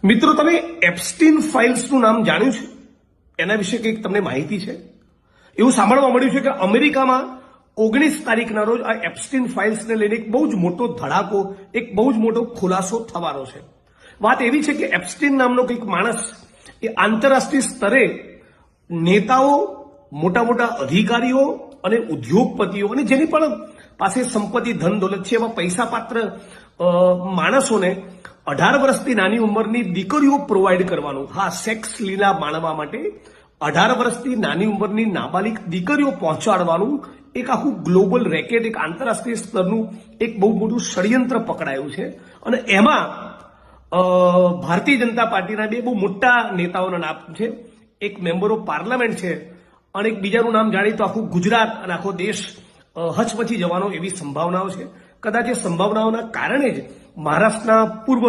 મિત્રો, તમે એપ્સ્ટીન ફાઇલ્સનું નામ જાણ્યું છે? એના વિશે કંઈક તમને માહિતી છે? એવું સાંભળવા મળ્યું છે કે અમેરિકામાં 19 તારીખના રોજ આ એપ્સ્ટીન ફાઇલ્સને લઈને એક બહુ જ મોટો ધડાકો, એક બહુ જ મોટો ખુલાસો થવાનો છે. વાત એવી છે કે એપ્સ્ટીન નામનો કંઈક માણસ એ આંતરરાષ્ટ્રીય સ્તરે નેતાઓ, મોટા મોટા અધિકારીઓ અને ઉદ્યોગપતિઓ અને જેની પણ પાસે સંપત્તિ, ધન દોલત છે એવા પૈસાપાત્ર માણસોને 18 વર્ષથી નાની ઉંમરની દીકરીઓ પ્રોવાઈડ કરવાનું, હા, સેક્સ લીલા માણવા માટે 18 વર્ષથી નાની ઉંમરની નાબાલિગ દીકરીઓ પહોંચાડવાનું એક આખું ગ્લોબલ રેકેટ, એક આંતરરાષ્ટ્રીય સ્તરનું એક બહુ મોટું ષડયંત્ર પકડાયું છે. અને એમાં ભારતીય જનતા પાર્ટીના બે બહુ મોટા નેતાઓના નામ છે. એક મેમ્બર ઓફ પાર્લામેન્ટ છે અને એક બીજાનું નામ જાણી તો આખું ગુજરાત અને આખો દેશ હચમચી જવાનો એવી સંભાવનાઓ છે. કદાચ એ સંભાવનાઓના કારણે જ મહારાષ્ટ્રના પૂર્વ